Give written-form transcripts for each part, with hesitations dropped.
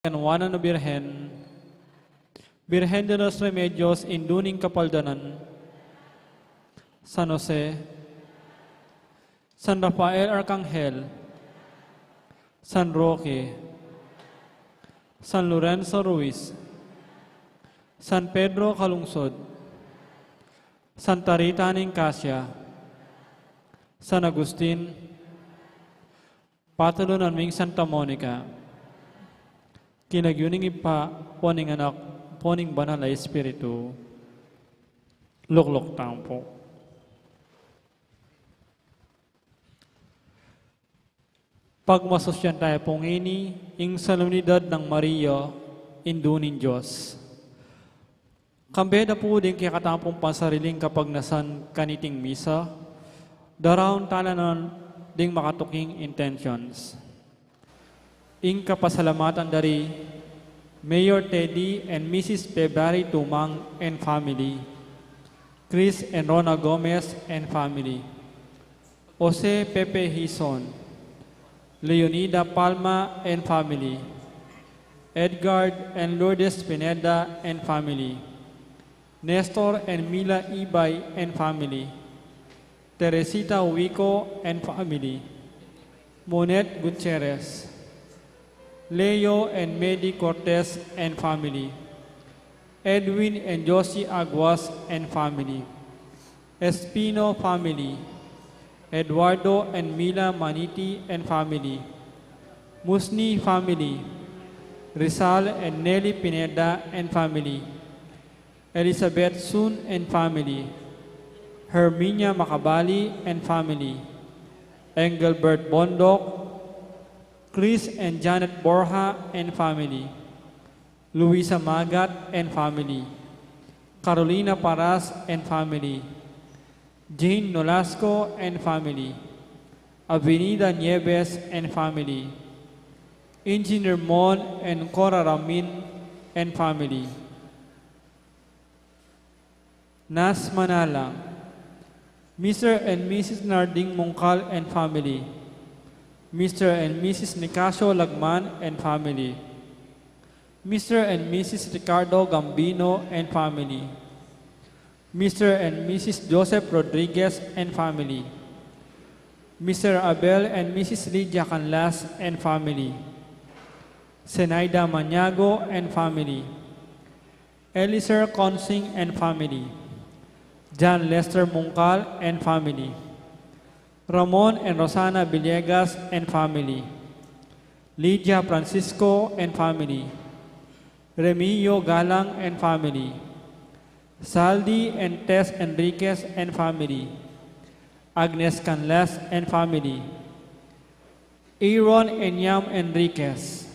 Juana na Birhen, Birhen de los Remedios, Indu ning Kapaldanan, San Jose, San Rafael Arcangel, San Roque, San Lorenzo Ruiz, San Pedro Calungsod, Santa Rita ning Cassia, San Agustin, Patulo naming Santa Monica, kinagyuning ipa poning anak, poning banal na Espiritu, luklok tampo. Pagmasosyan tayo pong ini, ing Solemnidad ng Maria, Indu ning Diyos. Kambeda po din kaya katampong pansariling kapag nasan kaniting misa, daraon talanan ding makatuking intentions. Ing kapasalamatan dari Mayor Teddy and Mrs. February Tumang and family, Chris and Rona Gomez and family, Jose Pepe Hison, Leonida Palma and family, Edgar and Lourdes Pineda and family, Nestor and Mila Ibay and family, Teresita Wico and family, Monet Gutierrez, Leo and Medi Cortez and family, Edwin and Josie Aguas and family, Espino family, Eduardo and Mila Maniti and family, Musni family, Rizal and Nelly Pineda and family, Elizabeth Sun and family, Herminia Macabali and family, Engelbert Bondok, Chris and Janet Borja and family, Luisa Magat and family, Carolina Paras and family, Jane Nolasco and family, Avenida Nieves and family, Engineer Mon and Cora Ramin and family, Nas Manala, Mr. and Mrs. Narding Mongkal and family, Mr. and Mrs. Nicasio Lagman and family, Mr. and Mrs. Ricardo Gambino and family, Mr. and Mrs. Joseph Rodriguez and family, Mr. Abel and Mrs. Lydia Canlas and family, Zenaida Maniago and family, Eliser Consing and family, John Lester Mungkal and family, Ramon and Rosana Villegas and family, Lydia Francisco and family, Remillo Galang and family, Saldi and Tess Enriquez and family, Agnes Canlas and family, Aaron and Yam Enriquez,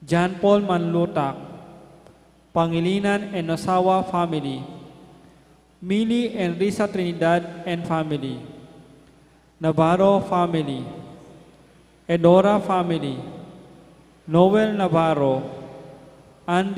John Paul Manlutak, Pangilinan and Nosawa family, Mili and Risa Trinidad and family, Navarro family, Edora family, Noel Navarro, Andy